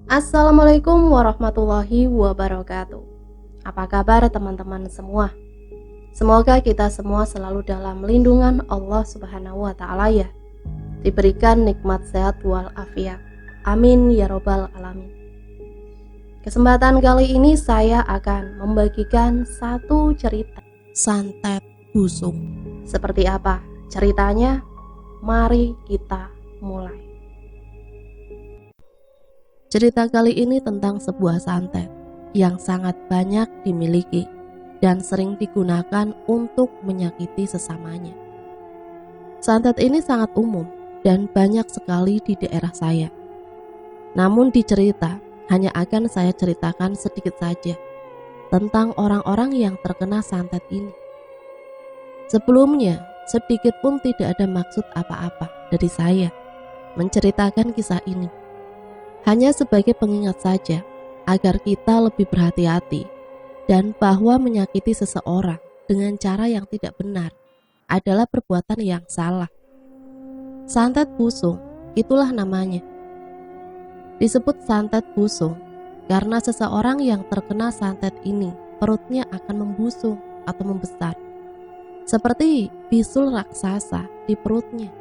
Assalamualaikum warahmatullahi wabarakatuh. Apa kabar teman-teman semua? Semoga kita semua selalu dalam lindungan Allah Subhanahu wa taala ya. Diberikan nikmat sehat walafiat. Amin ya robbal alamin. Kesempatan kali ini saya akan membagikan satu cerita santet busung. Seperti apa ceritanya? Mari kita mulai. Cerita kali ini tentang sebuah santet yang sangat banyak dimiliki dan sering digunakan untuk menyakiti sesamanya. Santet ini sangat umum dan banyak sekali di daerah saya. Namun di cerita hanya akan saya ceritakan sedikit saja tentang orang-orang yang terkena santet ini. Sebelumnya, sedikit pun tidak ada maksud apa-apa dari saya menceritakan kisah ini. Hanya sebagai pengingat saja, agar kita lebih berhati-hati dan bahwa menyakiti seseorang dengan cara yang tidak benar adalah perbuatan yang salah. Santet busung, itulah namanya. Disebut santet busung karena seseorang yang terkena santet ini perutnya akan membusung atau membesar, seperti bisul raksasa di perutnya.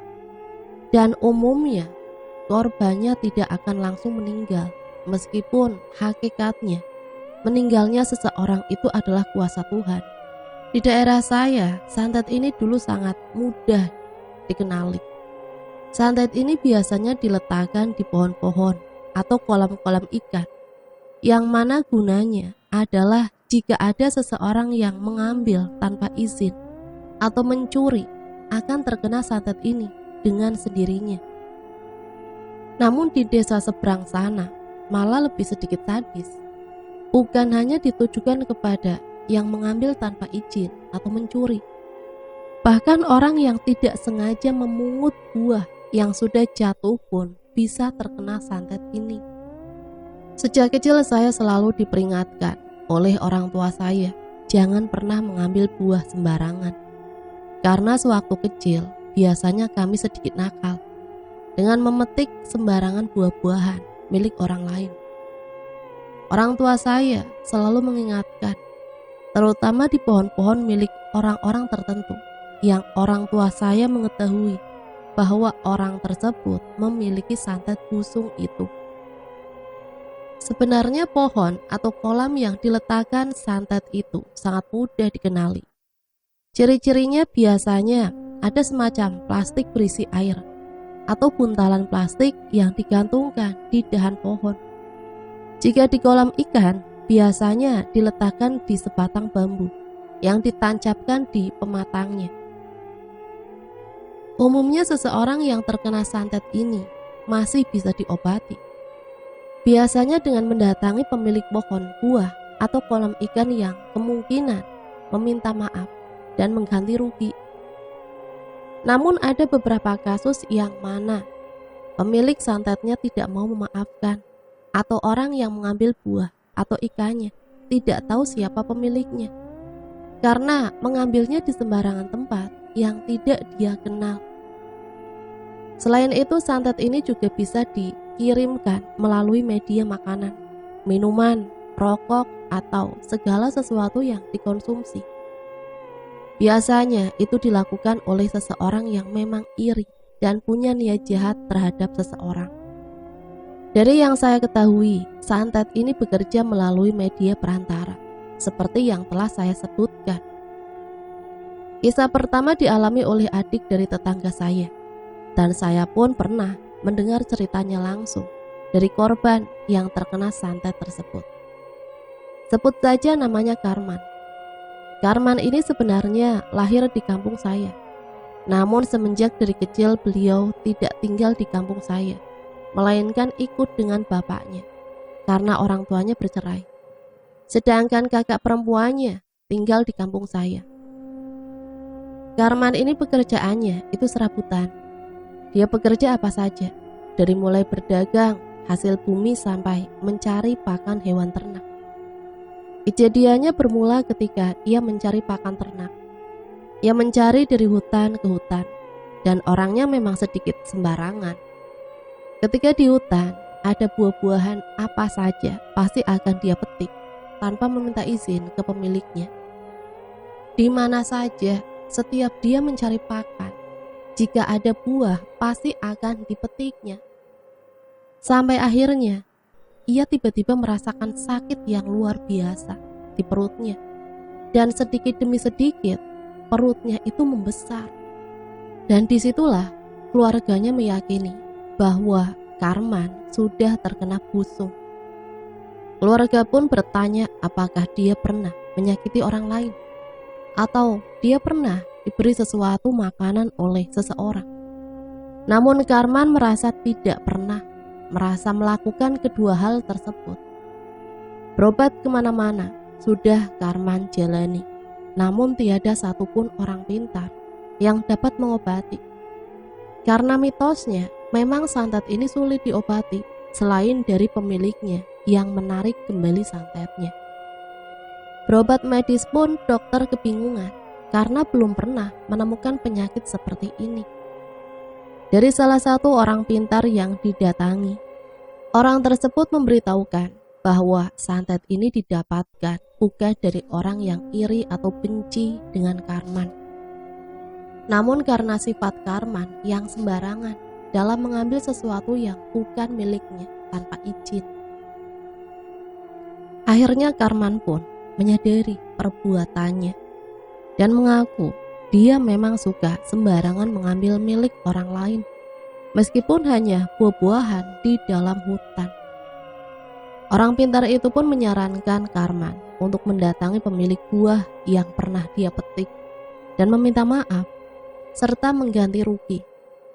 Dan umumnya korbannya tidak akan langsung meninggal, meskipun hakikatnya meninggalnya seseorang itu adalah kuasa Tuhan. Di daerah saya, santet ini dulu sangat mudah dikenali. Santet ini biasanya diletakkan di pohon-pohon atau kolam-kolam ikan, yang mana gunanya adalah jika ada seseorang yang mengambil tanpa izin atau mencuri akan terkena santet ini dengan sendirinya. Namun di desa seberang sana malah lebih sedikit sadis. Bukan hanya ditujukan kepada yang mengambil tanpa izin atau mencuri. Bahkan orang yang tidak sengaja memungut buah yang sudah jatuh pun bisa terkena santet ini. Sejak kecil saya selalu diperingatkan oleh orang tua saya, jangan pernah mengambil buah sembarangan. Karena sewaktu kecil biasanya kami sedikit nakal dengan memetik sembarangan buah-buahan milik orang lain. Orang tua saya selalu mengingatkan, terutama di pohon-pohon milik orang-orang tertentu, yang orang tua saya mengetahui bahwa orang tersebut memiliki santet busung itu. Sebenarnya pohon atau kolam yang diletakkan santet itu sangat mudah dikenali. Ciri-cirinya biasanya ada semacam plastik berisi air atau buntalan plastik yang digantungkan di dahan pohon. Jika di kolam ikan, biasanya diletakkan di sebatang bambu yang ditancapkan di pematangnya. Umumnya seseorang yang terkena santet ini masih bisa diobati. Biasanya dengan mendatangi pemilik pohon buah atau kolam ikan yang kemungkinan meminta maaf dan mengganti rugi. Namun ada beberapa kasus yang mana pemilik santetnya tidak mau memaafkan, atau orang yang mengambil buah atau ikannya tidak tahu siapa pemiliknya, karena mengambilnya di sembarangan tempat yang tidak dia kenal. Selain itu, santet ini juga bisa dikirimkan melalui media makanan, minuman, rokok, atau segala sesuatu yang dikonsumsi. Biasanya itu dilakukan oleh seseorang yang memang iri dan punya niat jahat terhadap seseorang. Dari yang saya ketahui, santet ini bekerja melalui media perantara, seperti yang telah saya sebutkan. Kisah pertama dialami oleh adik dari tetangga saya, dan saya pun pernah mendengar ceritanya langsung dari korban yang terkena santet tersebut. Sebut saja namanya Karman. Karman ini sebenarnya lahir di kampung saya. Namun semenjak dari kecil beliau tidak tinggal di kampung saya, melainkan ikut dengan bapaknya karena orang tuanya bercerai. Sedangkan kakak perempuannya tinggal di kampung saya. Karman ini pekerjaannya itu serabutan. Dia bekerja apa saja, dari mulai berdagang, hasil bumi sampai mencari pakan hewan ternak. Kejadiannya bermula ketika ia mencari pakan ternak. Ia mencari dari hutan ke hutan, dan orangnya memang sedikit sembarangan. Ketika di hutan, ada buah-buahan apa saja pasti akan dia petik tanpa meminta izin ke pemiliknya. Di mana saja, setiap dia mencari pakan, jika ada buah pasti akan dipetiknya. Sampai akhirnya, ia tiba-tiba merasakan sakit yang luar biasa di perutnya. Dan sedikit demi sedikit, perutnya itu membesar. Dan disitulah keluarganya meyakini bahwa Karman sudah terkena busung. Keluarga pun bertanya apakah dia pernah menyakiti orang lain, atau dia pernah diberi sesuatu makanan oleh seseorang. Namun Karman merasa tidak pernah merasa melakukan kedua hal tersebut. Berobat kemana-mana sudah Karman jalani, namun tiada satupun orang pintar yang dapat mengobati. Karena mitosnya, memang santet ini sulit diobati selain dari pemiliknya yang menarik kembali santetnya. Berobat medis pun dokter kebingungan karena belum pernah menemukan penyakit seperti ini. Dari salah satu orang pintar yang didatangi, orang tersebut memberitahukan bahwa santet ini didapatkan bukan dari orang yang iri atau benci dengan Karman, namun karena sifat Karman yang sembarangan dalam mengambil sesuatu yang bukan miliknya tanpa izin. Akhirnya Karman pun menyadari perbuatannya dan mengaku dia memang suka sembarangan mengambil milik orang lain, meskipun hanya buah-buahan di dalam hutan. Orang pintar itu pun menyarankan Karman untuk mendatangi pemilik buah yang pernah dia petik dan meminta maaf serta mengganti rugi.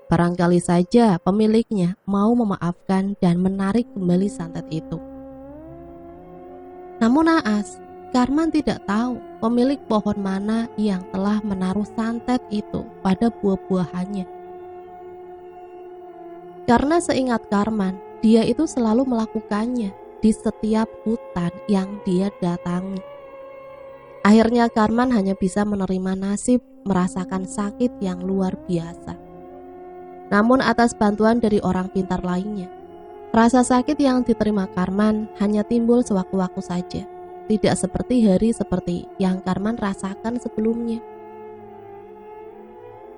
Barangkali saja pemiliknya mau memaafkan dan menarik kembali santet itu. Namun naas, Karman tidak tahu pemilik pohon mana yang telah menaruh santet itu pada buah-buahannya. Karena seingat Karman, dia itu selalu melakukannya di setiap hutan yang dia datangi. Akhirnya Karman hanya bisa menerima nasib merasakan sakit yang luar biasa. Namun atas bantuan dari orang pintar lainnya, rasa sakit yang diterima Karman hanya timbul sewaktu-waktu saja. Tidak seperti seperti yang Karman rasakan sebelumnya.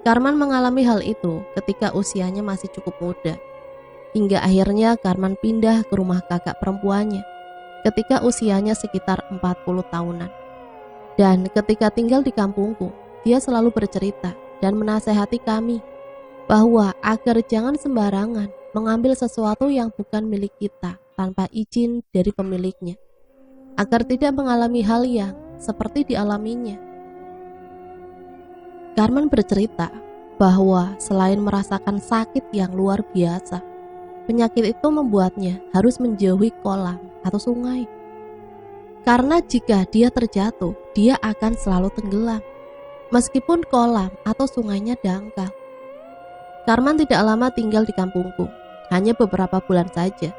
Karman mengalami hal itu ketika usianya masih cukup muda. Hingga akhirnya Karman pindah ke rumah kakak perempuannya ketika usianya sekitar 40 tahunan. Dan ketika tinggal di kampungku, dia selalu bercerita dan menasehati kami bahwa agar jangan sembarangan mengambil sesuatu yang bukan milik kita tanpa izin dari pemiliknya, agar tidak mengalami hal yang seperti dialaminya. Karman bercerita bahwa selain merasakan sakit yang luar biasa, penyakit itu membuatnya harus menjauhi kolam atau sungai. Karena jika dia terjatuh, dia akan selalu tenggelam, meskipun kolam atau sungainya dangkal. Karman tidak lama tinggal di kampungku, hanya beberapa bulan saja.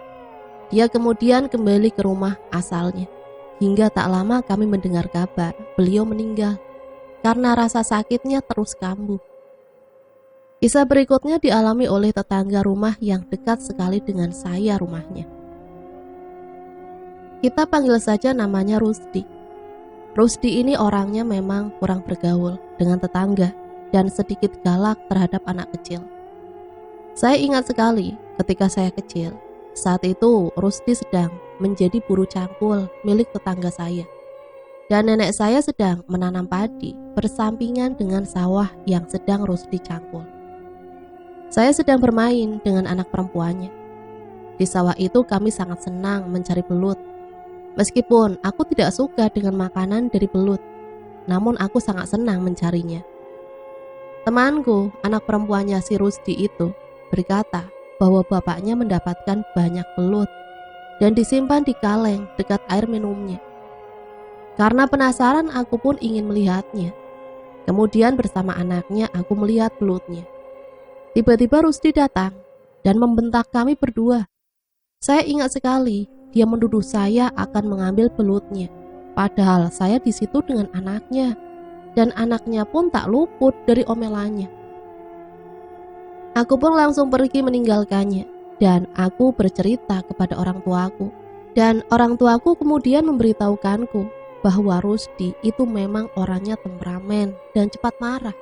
Dia kemudian kembali ke rumah asalnya. Hingga tak lama kami mendengar kabar beliau meninggal karena rasa sakitnya terus kambuh. Kisah berikutnya dialami oleh tetangga rumah yang dekat sekali dengan saya rumahnya. Kita panggil saja namanya Rusdi. Rusdi ini orangnya memang kurang bergaul dengan tetangga dan sedikit galak terhadap anak kecil. Saya ingat sekali ketika saya kecil, saat itu Rusdi sedang menjadi buru cangkul milik tetangga saya. Dan nenek saya sedang menanam padi bersampingan dengan sawah yang sedang Rusdi cangkul. Saya sedang bermain dengan anak perempuannya. Di sawah itu kami sangat senang mencari belut. Meskipun aku tidak suka dengan makanan dari belut, namun aku sangat senang mencarinya. Temanku, anak perempuannya si Rusdi itu, berkata bahwa bapaknya mendapatkan banyak belut dan disimpan di kaleng dekat air minumnya. Karena penasaran, aku pun ingin melihatnya. Kemudian bersama anaknya aku melihat belutnya. Tiba-tiba Rusdi datang dan membentak kami berdua. Saya ingat sekali, dia menuduh saya akan mengambil belutnya. Padahal saya di situ dengan anaknya, dan anaknya pun tak luput dari omelannya. Aku pun langsung pergi meninggalkannya dan aku bercerita kepada orang tuaku. Dan orang tuaku kemudian memberitahukanku bahwa Rusdi itu memang orangnya temperamen dan cepat marah.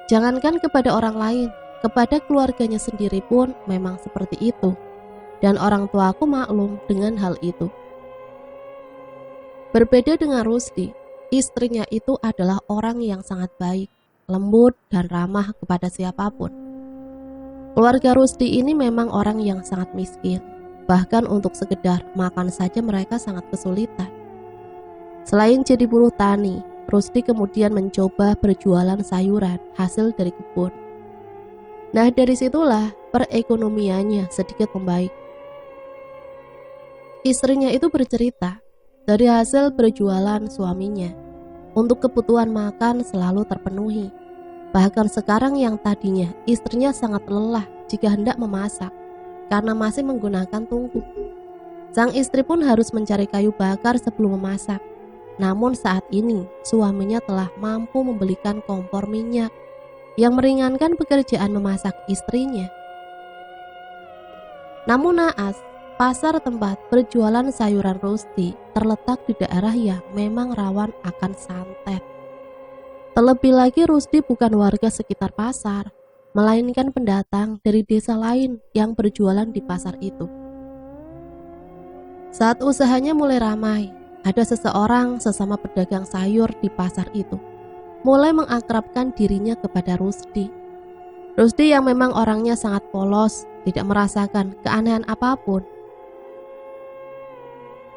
Jangankan kepada orang lain, kepada keluarganya sendiri pun memang seperti itu. Dan orang tuaku maklum dengan hal itu. Berbeda dengan Rusdi, istrinya itu adalah orang yang sangat baik, lembut dan ramah kepada siapapun. Keluarga Rusdi ini memang orang yang sangat miskin. Bahkan untuk sekedar makan saja mereka sangat kesulitan. Selain jadi buruh tani, Rusdi kemudian mencoba berjualan sayuran hasil dari kebun. Nah, dari situlah perekonomiannya sedikit membaik. Istrinya itu bercerita, dari hasil berjualan suaminya, untuk kebutuhan makan selalu terpenuhi. Bahkan sekarang yang tadinya istrinya sangat lelah jika hendak memasak, karena masih menggunakan tungku. Sang istri pun harus mencari kayu bakar sebelum memasak. Namun saat ini suaminya telah mampu membelikan kompor minyak yang meringankan pekerjaan memasak istrinya. Namun naas, pasar tempat berjualan sayuran Rusdi terletak di daerah yang memang rawan akan santet. Terlebih lagi Rusdi bukan warga sekitar pasar, melainkan pendatang dari desa lain yang berjualan di pasar itu. Saat usahanya mulai ramai, ada seseorang sesama pedagang sayur di pasar itu mulai mengakrabkan dirinya kepada Rusdi. Rusdi yang memang orangnya sangat polos, tidak merasakan keanehan apapun.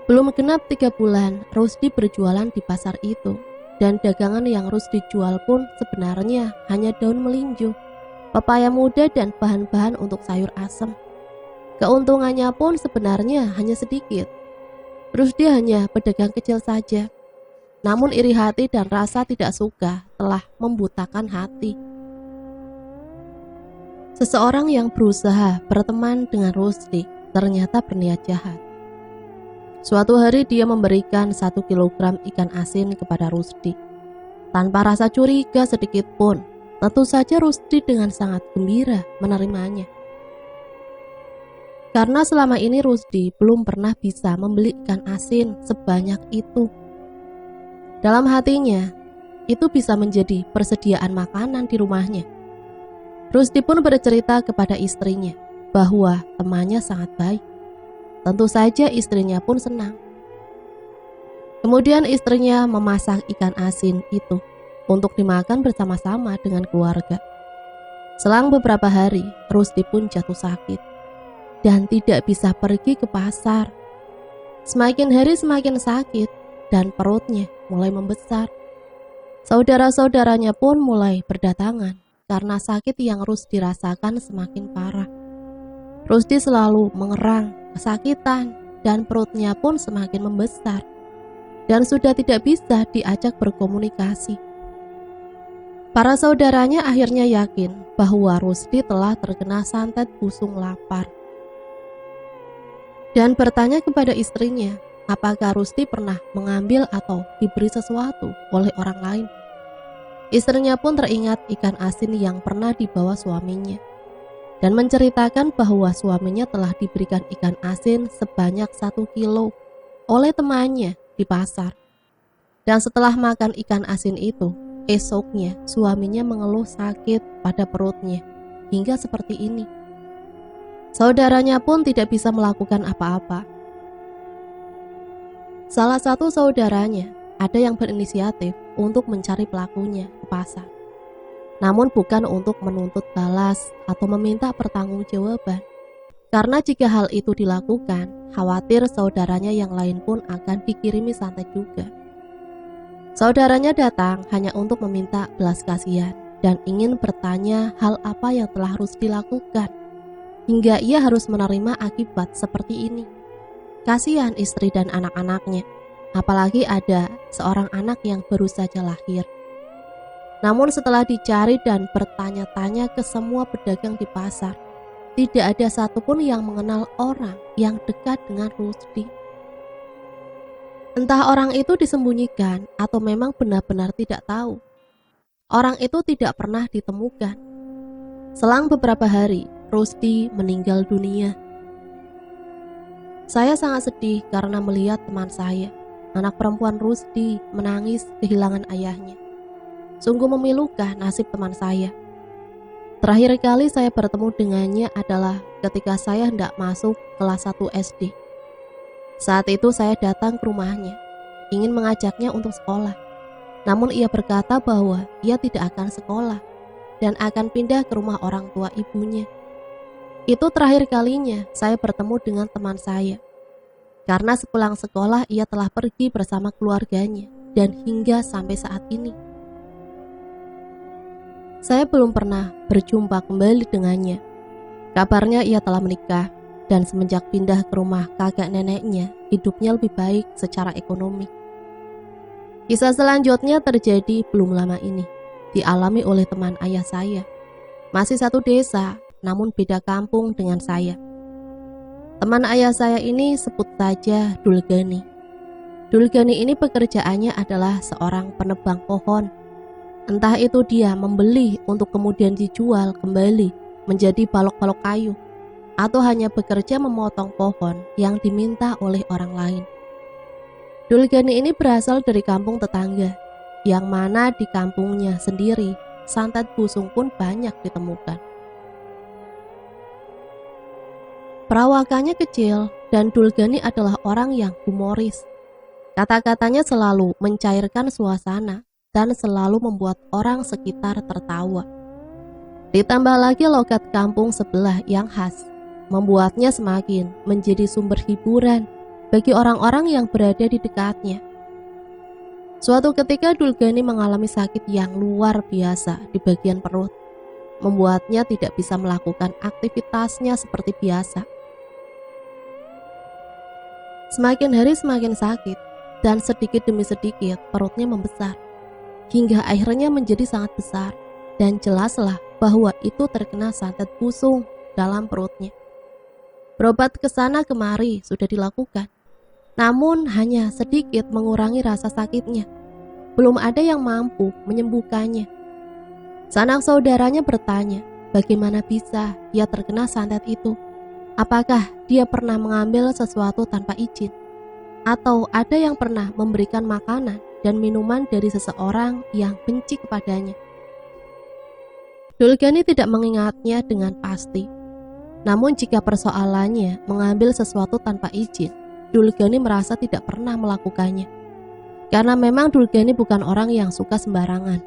Belum genap 3 bulan, Rusdi berjualan di pasar itu, dan dagangan yang Rusdi jual pun sebenarnya hanya daun melinjo, pepaya muda dan bahan-bahan untuk sayur asem. Keuntungannya pun sebenarnya hanya sedikit. Rusdi hanya pedagang kecil saja. Namun iri hati dan rasa tidak suka telah membutakan hati. Seseorang yang berusaha berteman dengan Rusdi ternyata berniat jahat. Suatu hari dia memberikan 1 kilogram ikan asin kepada Rusdi. Tanpa rasa curiga sedikit pun, tentu saja Rusdi dengan sangat gembira menerimanya. Karena selama ini Rusdi belum pernah bisa membeli ikan asin sebanyak itu. Dalam hatinya, itu bisa menjadi persediaan makanan di rumahnya. Rusdi pun bercerita kepada istrinya bahwa temannya sangat baik. Tentu saja istrinya pun senang. Kemudian istrinya memasak ikan asin itu untuk dimakan bersama-sama dengan keluarga. Selang beberapa hari, Rusdi pun jatuh sakit dan tidak bisa pergi ke pasar. Semakin hari semakin sakit dan perutnya mulai membesar. Saudara-saudaranya pun mulai berdatangan karena sakit yang Rusdi rasakan semakin parah. Rusdi selalu mengerang, kesakitan, dan perutnya pun semakin membesar dan sudah tidak bisa diajak berkomunikasi. Para saudaranya akhirnya yakin bahwa Rusdi telah terkena santet busung lapar dan bertanya kepada istrinya apakah Rusdi pernah mengambil atau diberi sesuatu oleh orang lain. Istrinya pun teringat ikan asin yang pernah dibawa suaminya dan menceritakan bahwa suaminya telah diberikan ikan asin sebanyak 1 kilo oleh temannya di pasar. Dan setelah makan ikan asin itu, esoknya suaminya mengeluh sakit pada perutnya hingga seperti ini. Saudaranya pun tidak bisa melakukan apa-apa. Salah satu saudaranya ada yang berinisiatif untuk mencari pelakunya ke pasar. Namun bukan untuk menuntut balas atau meminta pertanggungjawaban. Karena jika hal itu dilakukan, khawatir saudaranya yang lain pun akan dikirimi santet juga. Saudaranya datang hanya untuk meminta belas kasihan dan ingin bertanya hal apa yang telah Rusdi lakukan hingga ia harus menerima akibat seperti ini. Kasihan istri dan anak-anaknya, apalagi ada seorang anak yang baru saja lahir. Namun setelah dicari dan bertanya-tanya ke semua pedagang di pasar, tidak ada satupun yang mengenal orang yang dekat dengan Rusdi. Entah orang itu disembunyikan atau memang benar-benar tidak tahu. Orang itu tidak pernah ditemukan. Selang beberapa hari, Rusdi meninggal dunia. Saya sangat sedih karena melihat teman saya, anak perempuan Rusdi, menangis kehilangan ayahnya. Sungguh memilukan nasib teman saya. Terakhir kali saya bertemu dengannya adalah ketika saya hendak masuk kelas 1 SD. Saat itu saya datang ke rumahnya, ingin mengajaknya untuk sekolah. Namun ia berkata bahwa ia tidak akan sekolah dan akan pindah ke rumah orang tua ibunya. Itu terakhir kalinya saya bertemu dengan teman saya. Karena sepulang sekolah ia telah pergi bersama keluarganya dan hingga sampai saat ini saya belum pernah berjumpa kembali dengannya. Kabarnya ia telah menikah dan semenjak pindah ke rumah kakek neneknya, hidupnya lebih baik secara ekonomi. Kisah selanjutnya terjadi belum lama ini, dialami oleh teman ayah saya. Masih satu desa, namun beda kampung dengan saya. Teman ayah saya ini sebut saja Dulgani. Dulgani ini pekerjaannya adalah seorang penebang pohon. Entah itu dia membeli untuk kemudian dijual kembali menjadi balok-balok kayu, atau hanya bekerja memotong pohon yang diminta oleh orang lain. Dulgani ini berasal dari kampung tetangga, yang mana di kampungnya sendiri santet busung pun banyak ditemukan. Perawakannya kecil dan Dulgani adalah orang yang humoris. Kata-katanya selalu mencairkan suasana dan selalu membuat orang sekitar tertawa. Ditambah lagi logat kampung sebelah yang khas, membuatnya semakin menjadi sumber hiburan bagi orang-orang yang berada di dekatnya. Suatu ketika Dulgani mengalami sakit yang luar biasa di bagian perut, membuatnya tidak bisa melakukan aktivitasnya seperti biasa. Semakin hari semakin sakit, dan sedikit demi sedikit perutnya membesar, hingga akhirnya menjadi sangat besar, dan jelaslah bahwa itu terkena santet busung dalam perutnya. Berobat ke sana kemari sudah dilakukan, namun hanya sedikit mengurangi rasa sakitnya. Belum ada yang mampu menyembuhkannya. Sanak saudaranya bertanya, bagaimana bisa ia terkena santet itu? Apakah dia pernah mengambil sesuatu tanpa izin? Atau ada yang pernah memberikan makanan dan minuman dari seseorang yang benci kepadanya? Dulgani tidak mengingatnya dengan pasti. Namun jika persoalannya mengambil sesuatu tanpa izin, Dulgani merasa tidak pernah melakukannya. Karena memang Dulgani bukan orang yang suka sembarangan.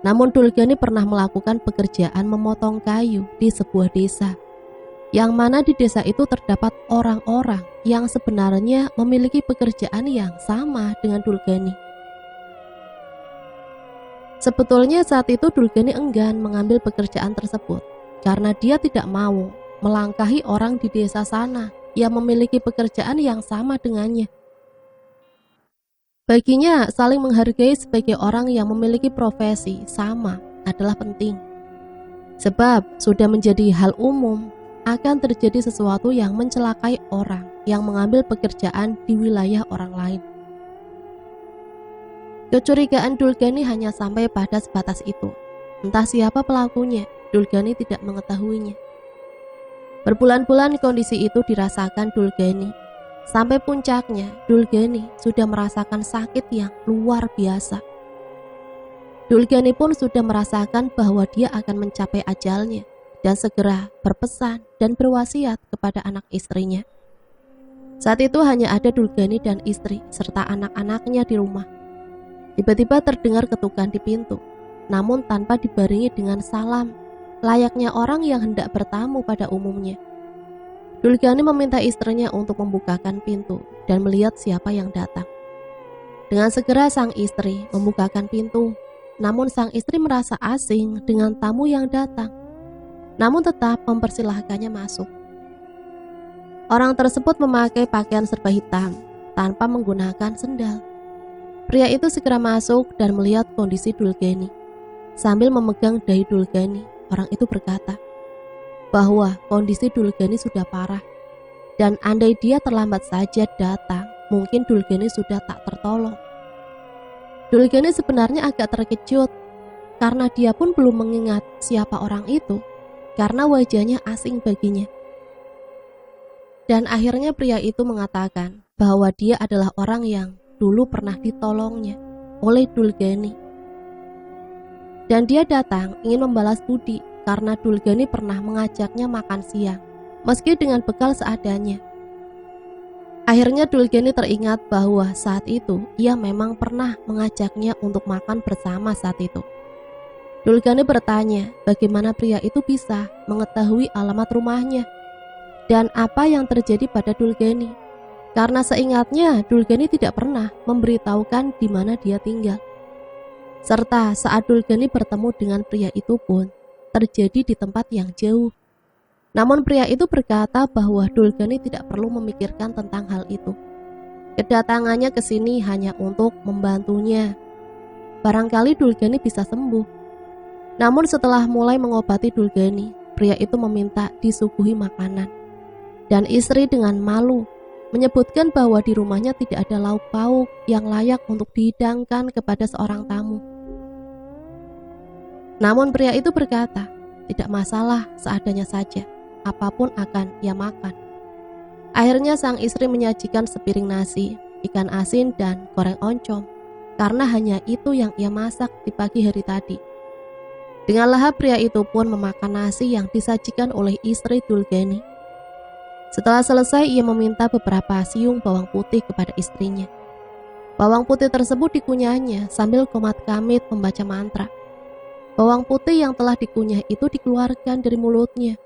Namun Dulgani pernah melakukan pekerjaan memotong kayu di sebuah desa, yang mana di desa itu terdapat orang-orang yang sebenarnya memiliki pekerjaan yang sama dengan Dulgani. Sebetulnya saat itu Dulgani enggan mengambil pekerjaan tersebut karena dia tidak mau melangkahi orang di desa sana yang memiliki pekerjaan yang sama dengannya. Baginya, saling menghargai sebagai orang yang memiliki profesi sama adalah penting. Sebab sudah menjadi hal umum akan terjadi sesuatu yang mencelakai orang yang mengambil pekerjaan di wilayah orang lain. Kecurigaan Dulgani hanya sampai pada sebatas itu. Entah siapa pelakunya, Dulgani tidak mengetahuinya. Berbulan-bulan kondisi itu dirasakan Dulgani. Sampai puncaknya, Dulgani sudah merasakan sakit yang luar biasa. Dulgani pun sudah merasakan bahwa dia akan mencapai ajalnya dan segera berpesan dan berwasiat kepada anak istrinya. Saat itu hanya ada Dulgani dan istri serta anak-anaknya di rumah. Tiba-tiba terdengar ketukan di pintu, namun tanpa dibarengi dengan salam, layaknya orang yang hendak bertamu pada umumnya. Dulgani meminta istrinya untuk membukakan pintu dan melihat siapa yang datang. Dengan segera sang istri membukakan pintu, namun sang istri merasa asing dengan tamu yang datang, namun tetap mempersilahkannya masuk. Orang tersebut memakai pakaian serba hitam tanpa menggunakan sendal. Pria itu segera masuk dan melihat kondisi Dulgani. Sambil memegang dahi Dulgani, orang itu berkata bahwa kondisi Dulgani sudah parah, dan andai dia terlambat saja datang, mungkin Dulgani sudah tak tertolong. Dulgani sebenarnya agak terkejut, karena dia pun belum mengingat siapa orang itu. karena wajahnya asing baginya. Dan akhirnya pria itu mengatakan bahwa dia adalah orang yang dulu pernah ditolongnya oleh Dulgani. Dan dia datang ingin membalas budi karena Dulgani pernah mengajaknya makan siang, meski dengan bekal seadanya. Akhirnya Dulgani teringat bahwa saat itu ia memang pernah mengajaknya untuk makan bersama saat itu. Dulgani bertanya bagaimana pria itu bisa mengetahui alamat rumahnya dan apa yang terjadi pada Dulgani. Karena seingatnya Dulgani tidak pernah memberitahukan di mana dia tinggal. Serta saat Dulgani bertemu dengan pria itu pun terjadi di tempat yang jauh. Namun pria itu berkata bahwa Dulgani tidak perlu memikirkan tentang hal itu. Kedatangannya ke sini hanya untuk membantunya. Barangkali Dulgani bisa sembuh. Namun setelah mulai mengobati Dulgani, pria itu meminta disuguhi makanan. Dan istri dengan malu menyebutkan bahwa di rumahnya tidak ada lauk pauk yang layak untuk dihidangkan kepada seorang tamu. Namun pria itu berkata, tidak masalah, seadanya saja, apapun akan ia makan. Akhirnya sang istri menyajikan sepiring nasi, ikan asin dan goreng oncom, karena hanya itu yang ia masak di pagi hari tadi. Dengan lahap pria itu pun memakan nasi yang disajikan oleh istri Dulgani. Setelah selesai ia meminta beberapa siung bawang putih kepada istrinya. Bawang putih tersebut dikunyahnya sambil komat kamit membaca mantra. Bawang putih yang telah dikunyah itu dikeluarkan dari mulutnya.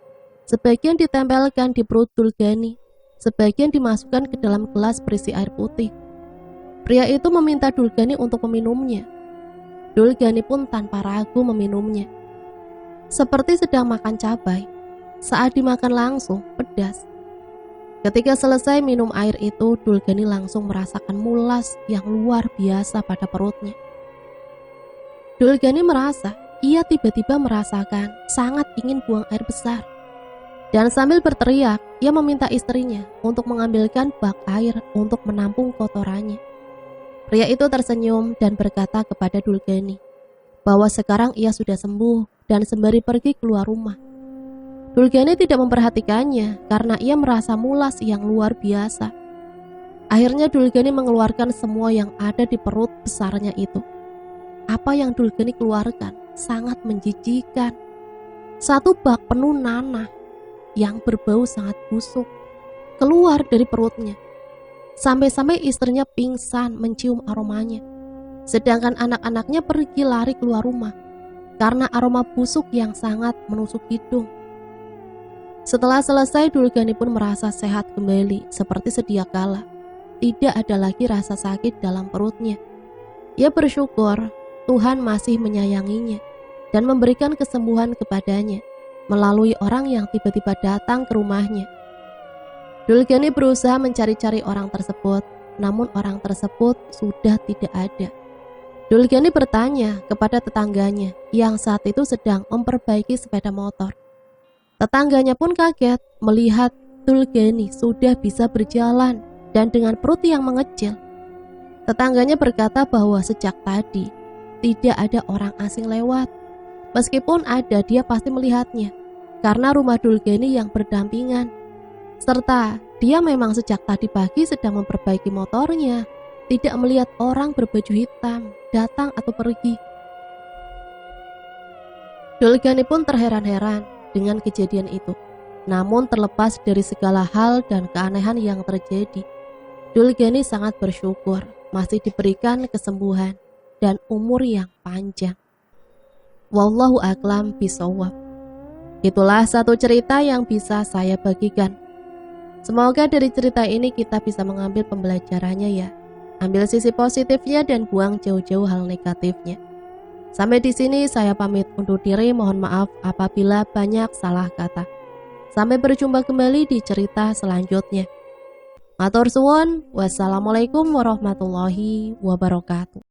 Sebagian ditempelkan di perut Dulgani, sebagian dimasukkan ke dalam gelas berisi air putih. Pria itu meminta Dulgani untuk meminumnya. Dulgani pun tanpa ragu meminumnya. Seperti sedang makan cabai, saat dimakan langsung pedas. Ketika selesai minum air itu, Dulgani langsung merasakan mulas yang luar biasa pada perutnya. Dulgani merasa ia tiba-tiba merasakan sangat ingin buang air besar. Dan sambil berteriak, ia meminta istrinya untuk mengambilkan bak air untuk menampung kotorannya. Pria itu tersenyum dan berkata kepada Dulgani bahwa sekarang ia sudah sembuh dan sembari pergi keluar rumah. Dulgani tidak memperhatikannya karena ia merasa mulas yang luar biasa. Akhirnya Dulgani mengeluarkan semua yang ada di perut besarnya itu. Apa yang Dulgani keluarkan sangat menjijikan. Satu bak penuh nanah yang berbau sangat busuk keluar dari perutnya. Sampai-sampai istrinya pingsan mencium aromanya. Sedangkan anak-anaknya pergi lari keluar rumah karena aroma busuk yang sangat menusuk hidung. Setelah selesai, Dulgani pun merasa sehat kembali seperti sedia kala. Tidak ada lagi rasa sakit dalam perutnya. Ia bersyukur Tuhan masih menyayanginya dan memberikan kesembuhan kepadanya melalui orang yang tiba-tiba datang ke rumahnya. Dulgani berusaha mencari-cari orang tersebut, namun orang tersebut sudah tidak ada. Dulgani bertanya kepada tetangganya yang saat itu sedang memperbaiki sepeda motor. Tetangganya pun kaget melihat Dulgani sudah bisa berjalan dan dengan perut yang mengecil. Tetangganya berkata bahwa sejak tadi tidak ada orang asing lewat. Meskipun ada, dia pasti melihatnya karena rumah Dulgani yang berdampingan. Serta dia memang sejak tadi pagi sedang memperbaiki motornya, tidak melihat orang berbaju hitam datang atau pergi. Dulgani pun terheran-heran dengan kejadian itu. Namun terlepas dari segala hal dan keanehan yang terjadi, Dulgani sangat bersyukur masih diberikan kesembuhan dan umur yang panjang. Wallahu a'lam bishawab. Itulah satu cerita yang bisa saya bagikan. Semoga dari cerita ini kita bisa mengambil pembelajarannya ya. Ambil sisi positifnya dan buang jauh-jauh hal negatifnya. Sampai di sini saya pamit undur diri, mohon maaf apabila banyak salah kata. Sampai berjumpa kembali di cerita selanjutnya. Matur suwun, wassalamualaikum warahmatullahi wabarakatuh.